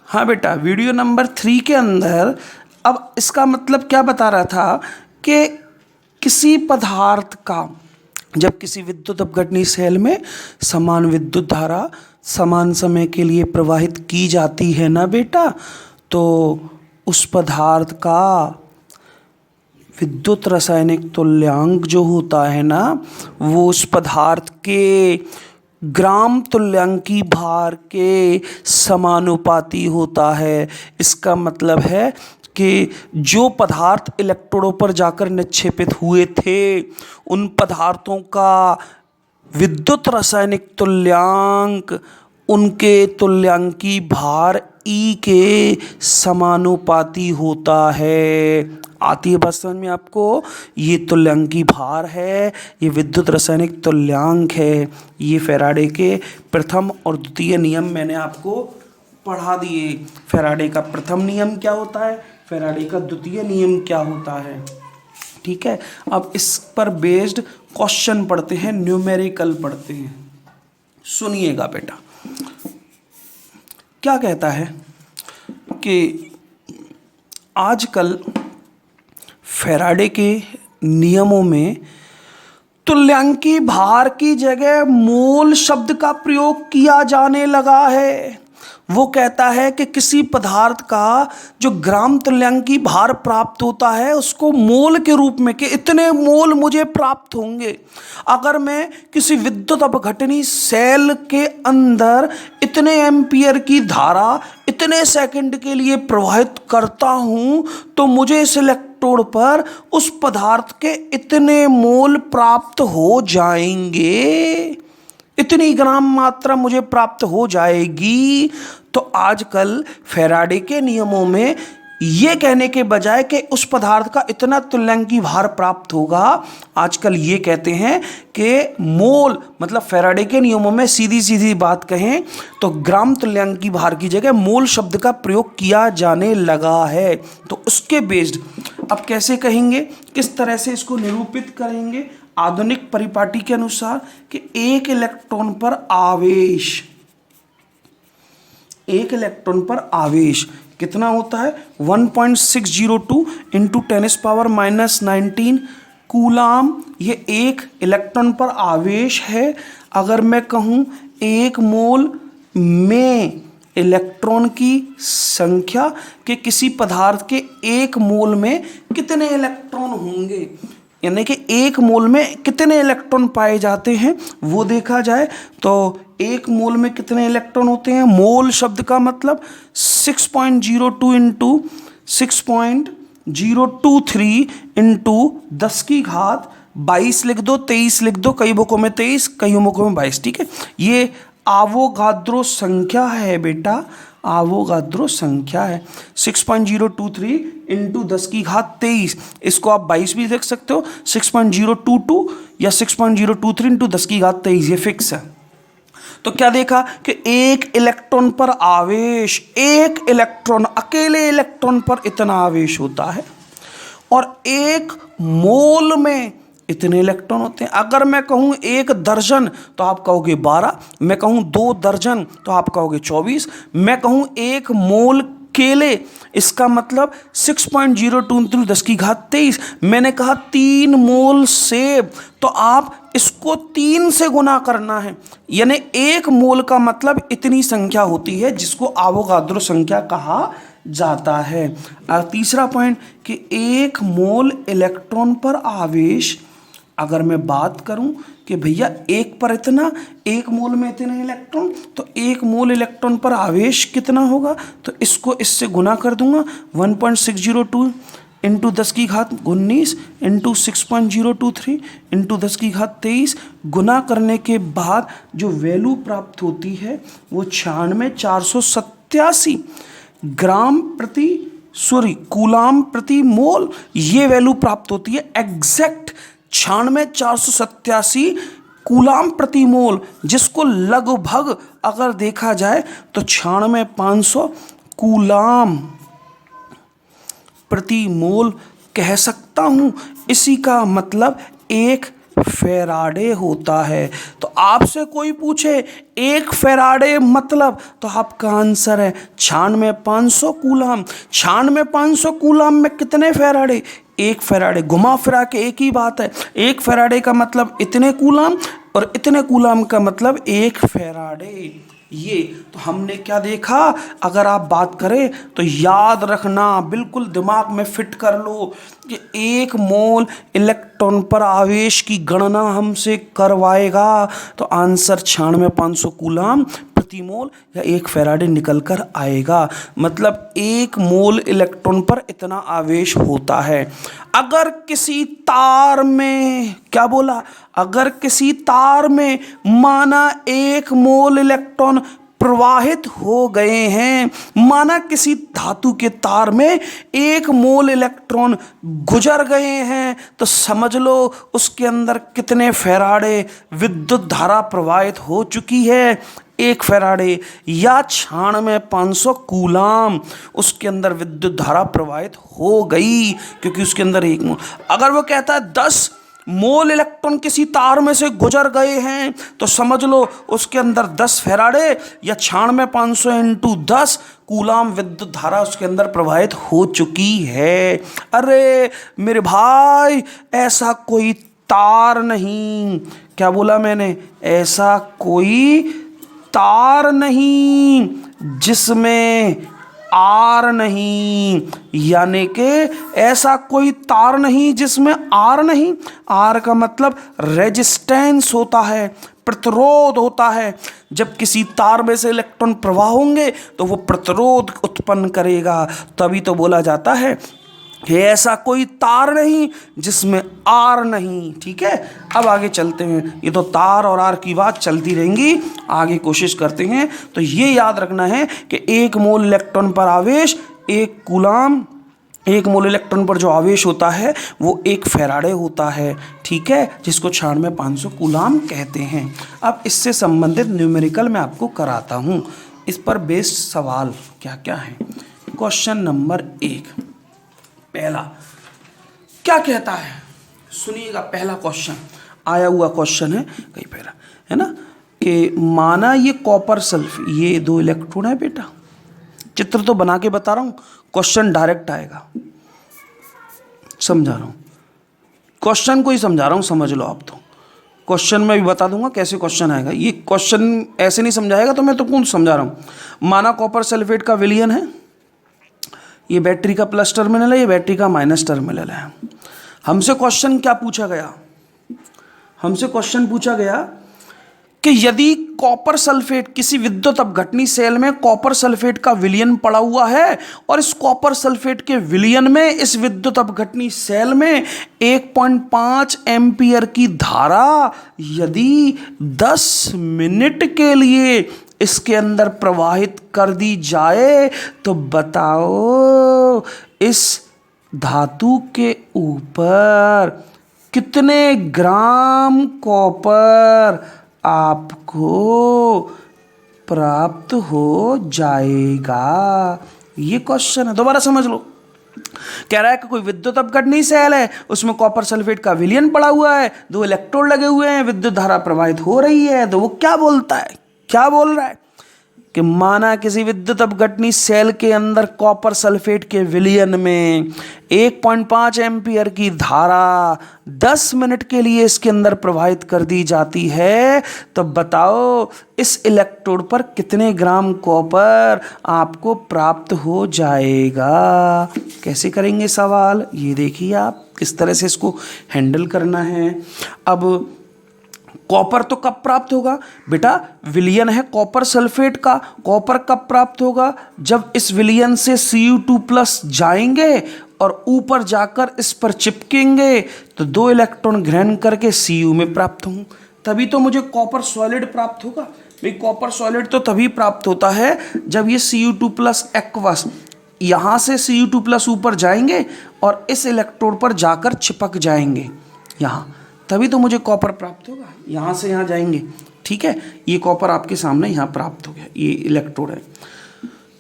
हाँ बेटा, video number 3 के अंदर अब इसका मतलब क्या बता रहा था कि किसी पदार्थ का जब किसी विद्युत अपघटनीय सेल में समान विद्युत धारा समान समय के लिए प्रवाहित की जाती है ना बेटा, तो उस पदार्थ का विद्युत रासायनिक तुल्यांक जो होता है ना, वो उस पदार्थ के ग्राम तुल्यांकी भार के समानुपाती होता है। इसका मतलब है कि जो पदार्थ इलेक्ट्रोडों पर जाकर निक्षेपित हुए थे, उन पदार्थों का विद्युत रासायनिक तुल्यांक उनके तुल्यांकी भार ई के समानुपाती होता है। आती है बात समझ में आपको? ये तुल्यांकी भार है, ये विद्युत रासायनिक तुल्यांक है। ये फैराडे के प्रथम और द्वितीय नियम मैंने आपको पढ़ा दिए। फैराडे का प्रथम नियम क्या होता है, फैराडे का द्वितीय नियम क्या होता है, ठीक है। अब इस पर बेस्ड क्वेश्चन पढ़ते हैं, न्यूमेरिकल पढ़ते हैं। सुनिएगा बेटा, क्या कहता है कि आजकल फैराडे के नियमों में तुल्यांकी भार की जगह मोल शब्द का प्रयोग किया जाने लगा है। वो कहता है कि किसी पदार्थ का जो ग्राम तुल्यांकी भार प्राप्त होता है उसको मोल के रूप में, कि इतने मोल मुझे प्राप्त होंगे अगर मैं किसी विद्युत अपघटनीय सेल के अंदर इतने एम्पियर की धारा इतने सेकंड के लिए प्रवाहित करता हूं, तो मुझे इस इलेक्ट्रोड पर उस पदार्थ के इतने मोल प्राप्त हो जाएंगे, इतनी ग्राम मात्रा मुझे प्राप्त हो जाएगी। तो आजकल फैराडे के नियमों में ये कहने के बजाय कि उस पदार्थ का इतना तुल्यांकी भार प्राप्त होगा, आजकल ये कहते हैं कि मोल, मतलब फैराडे के नियमों में सीधी सीधी बात कहें तो ग्राम तुल्यांकी भार की जगह मोल शब्द का प्रयोग किया जाने लगा है। तो उसके बेस्ड अब कैसे कहेंगे, किस तरह से इसको निरूपित करेंगे आधुनिक परिपाटी के अनुसार कि एक इलेक्ट्रॉन पर आवेश कितना होता है, 1.602 इंटू 10⁻⁻19 कूलाम। ये एक इलेक्ट्रॉन पर आवेश है। अगर मैं कहूँ एक मोल में इलेक्ट्रॉन की संख्या कि किसी पदार्थ के एक मोल में कितने इलेक्ट्रॉन होंगे, यानी कि एक मोल में कितने इलेक्ट्रॉन पाए जाते हैं वो देखा जाए, तो एक मोल में कितने इलेक्ट्रॉन होते हैं, मोल शब्द का मतलब 6.02 इंटू 6.023 इंटू 10⁻22 लिख दो, 23 लिख दो, कई बुकों में 23 कई बुकों में 22, ठीक है। ये आवोगाद्रो संख्या है बेटा, आवोगाद्रो संख्या है। 6.023 इंटू 10⁻23, इसको आप 22 भी देख सकते हो, 6.022 या 6.023 इंटू 10⁻23, ये फिक्स है। तो क्या देखा कि एक इलेक्ट्रॉन पर आवेश, एक इलेक्ट्रॉन, अकेले इलेक्ट्रॉन पर इतना आवेश होता है और एक मोल में इतने इलेक्ट्रॉन होते हैं। अगर मैं कहूँ 1 दर्जन तो आप कहोगे 12, मैं कहूँ 2 दर्जन तो आप कहोगे 24, मैं कहूँ 1 मोल केले, इसका मतलब 6.02 इंटू 10⁻23, मैंने कहा 3 मोल सेब, तो आप इसको 3 से गुना करना है, यानी 1 मोल का मतलब इतनी संख्या होती है जिसको आवोगाद्रो संख्या कहा जाता है। तीसरा पॉइंट कि 1 मोल इलेक्ट्रॉन पर आवेश, अगर मैं बात करूं कि भैया एक पर इतना, 1 मोल में इतने इलेक्ट्रॉन, तो 1 मोल इलेक्ट्रॉन पर आवेश कितना होगा, तो इसको इससे गुना कर दूंगा, 1.602 इंटू 10⁻19 इंटू 6.023 इंटू 10⁻23, गुना करने के बाद जो वैल्यू प्राप्त होती है वो 96,487 कूलाम प्रति मोल, ये वैल्यू प्राप्त होती है एग्जैक्ट 96,487 कूलाम प्रति मोल, जिसको लगभग अगर देखा जाए तो 96,500 कूलाम प्रति मोल कह सकता हूं। इसी का मतलब एक फैराडे होता है। तो आपसे कोई पूछे 1 फैराडे मतलब, तो आपका आंसर है 96,500 कूलम। 96,500 कूलम में कितने फैराडे? 1 फैराडे। घुमा फिरा के एक ही बात है, 1 फैराडे का मतलब इतने कूलम और इतने कूलम का मतलब 1 फैराडे। ये तो हमने क्या देखा, अगर आप बात करें तो याद रखना, बिल्कुल दिमाग में फिट कर लो कि 1 मोल इलेक्ट्रॉन पर आवेश की गणना हमसे करवाएगा तो आंसर 96,500 कूलम प्रति मोल या 1 फैराडे निकल कर आएगा। मतलब 1 मोल इलेक्ट्रॉन पर इतना आवेश होता है। अगर किसी तार में, क्या बोला, अगर किसी तार में माना 1 मोल इलेक्ट्रॉन प्रवाहित हो गए हैं, माना किसी धातु के तार में 1 मोल इलेक्ट्रॉन गुजर गए हैं, तो समझ लो उसके अंदर कितने फैराडे विद्युत धारा प्रवाहित हो चुकी है। 1 फैराडे या 96,500 कूलम उसके अंदर विद्युत धारा प्रवाहित हो गई, क्योंकि उसके अंदर 1 मोल। अगर वो कहता है 10 मोल इलेक्ट्रॉन किसी तार में से गुजर गए हैं, तो समझ लो उसके अंदर 10 फैराडे या 96,500 इंटू 10 कूलम विद्युत धारा उसके अंदर प्रवाहित हो चुकी है। अरे मेरे भाई, ऐसा कोई तार नहीं, क्या बोला मैंने, ऐसा कोई तार नहीं जिसमें आर नहीं, यानी कि ऐसा कोई तार नहीं जिसमें आर नहीं। आर का मतलब रेजिस्टेंस होता है, प्रतिरोध होता है। जब किसी तार में से इलेक्ट्रॉन प्रवाह होंगे तो वो प्रतिरोध उत्पन्न करेगा, तभी तो बोला जाता है कि ऐसा कोई तार नहीं जिसमें आर नहीं। ठीक है, अब आगे चलते हैं। ये तो तार और आर की बात चलती रहेंगी, आगे कोशिश करते हैं। तो ये याद रखना है कि 1 मोल इलेक्ट्रॉन पर आवेश 1 कूलम, 1 मोल इलेक्ट्रॉन पर जो आवेश होता है वो 1 फैराडे होता है। ठीक है, जिसको 96,500 कूलम कहते हैं। अब इससे संबंधित न्यूमेरिकल मैं आपको कराता हूँ। इस पर बेस्ड सवाल क्या क्या है। क्वेश्चन नंबर 1 पहला क्या कहता है, सुनिएगा। पहला क्वेश्चन आया हुआ क्वेश्चन है, कहीं पहला है ना, कि माना ये कॉपर सल्फेट, ये 2 इलेक्ट्रॉन है बेटा। चित्र तो बना के बता रहा हूं, क्वेश्चन डायरेक्ट आएगा, समझा रहा हूं, क्वेश्चन को ही समझा रहा हूं, समझ लो आप। तो क्वेश्चन में भी बता दूंगा कैसे क्वेश्चन आएगा। ये क्वेश्चन ऐसे नहीं समझाएगा तो मैं तो कौन समझा रहा हूं। माना कॉपर सल्फेट का विलयन है, ये बैटरी का प्लस टर्मिनल है, ये बैटरी का माइनस टर्मिनल है। हमसे क्वेश्चन क्या पूछा गया, हमसे क्वेश्चन पूछा गया कि यदि कॉपर सल्फेट, किसी विद्युत अपघटनी सेल में कॉपर सल्फेट का विलयन पड़ा हुआ है और इस कॉपर सल्फेट के विलयन में इस विद्युत अपघटनी सेल में 1.5 एम्पियर की धारा यदि 10 मिनट के लिए इसके अंदर प्रवाहित कर दी जाए, तो बताओ इस धातु के ऊपर कितने ग्राम कॉपर आपको प्राप्त हो जाएगा। ये क्वेश्चन है, दोबारा समझ लो। कह रहा है कि कोई विद्युत अपघटनी सेल है, उसमें कॉपर सल्फेट का विलयन पड़ा हुआ है, 2 इलेक्ट्रोड लगे हुए हैं, विद्युत धारा प्रवाहित हो रही है। तो वो क्या बोलता है, क्या बोल रहा है कि माना किसी विद्युत अपघटनी सेल के अंदर कॉपर सल्फेट के विलयन में 1.5 एम्पियर की धारा 10 मिनट के लिए इसके अंदर प्रवाहित कर दी जाती है, तो बताओ इस इलेक्ट्रोड पर कितने ग्राम कॉपर आपको प्राप्त हो जाएगा। कैसे करेंगे सवाल, ये देखिए आप किस तरह से इसको हैंडल करना है। अब कॉपर तो कब प्राप्त होगा बेटा, विलयन है कॉपर सल्फेट का, कॉपर कब प्राप्त होगा, जब इस विलयन से Cu2+ जाएंगे और ऊपर जाकर इस पर चिपकेंगे, तो 2 इलेक्ट्रॉन ग्रहण करके Cu में प्राप्त होंगे, तभी तो मुझे कॉपर सॉलिड प्राप्त होगा। भाई कॉपर सॉलिड तो तभी प्राप्त होता है जब ये Cu2+ एक्वस, यहाँ से Cu2+ ऊपर जाएंगे और इस इलेक्ट्रोड पर जाकर चिपक जाएंगे यहाँ, तभी तो मुझे कॉपर प्राप्त होगा। यहाँ से यहाँ जाएंगे, ठीक है, ये कॉपर आपके सामने यहाँ प्राप्त हो गया, ये इलेक्ट्रोड है,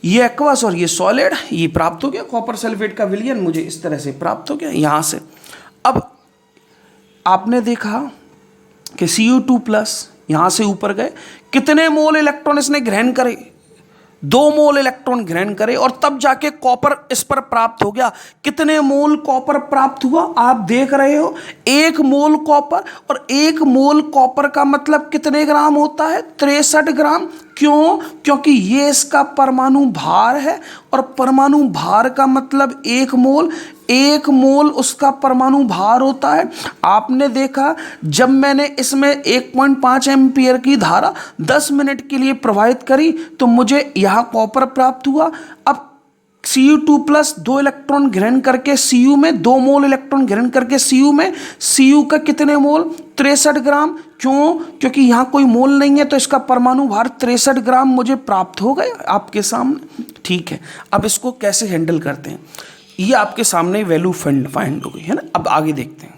ये एक्वस और ये सॉलिड, ये प्राप्त हो गया। कॉपर सल्फेट का विलयन मुझे इस तरह से प्राप्त हो गया यहाँ से। अब आपने देखा कि Cu2+ यहां से ऊपर गए, कितने मोल इलेक्ट्रॉन इसने ग्रहण करे, 2 मोल इलेक्ट्रॉन ग्रहण करे और तब जाके कॉपर इस पर प्राप्त हो गया। कितने मोल कॉपर प्राप्त हुआ आप देख रहे हो, 1 मोल कॉपर, और 1 मोल कॉपर का मतलब कितने ग्राम होता है, 63 ग्राम। क्यों? क्योंकि ये इसका परमाणु भार है, और परमाणु भार का मतलब 1 मोल उसका परमाणु भार होता है। आपने देखा जब मैंने इसमें 1.5 एम्पियर की धारा 10 मिनट के लिए प्रवाहित करी तो मुझे यहां कॉपर प्राप्त हुआ। अब Cu2+ 2 इलेक्ट्रॉन ग्रहण करके Cu में 2 मोल इलेक्ट्रॉन ग्रहण करके Cu में, Cu का कितने मोल, 63 ग्राम। क्यों? क्योंकि यहां कोई मोल नहीं है तो इसका परमाणु भार 63 ग्राम मुझे प्राप्त हो गया आपके सामने। ठीक है, अब इसको कैसे हैंडल करते हैं, ये आपके सामने वैल्यू फाइंड हो गई है ना। अब आगे देखते हैं।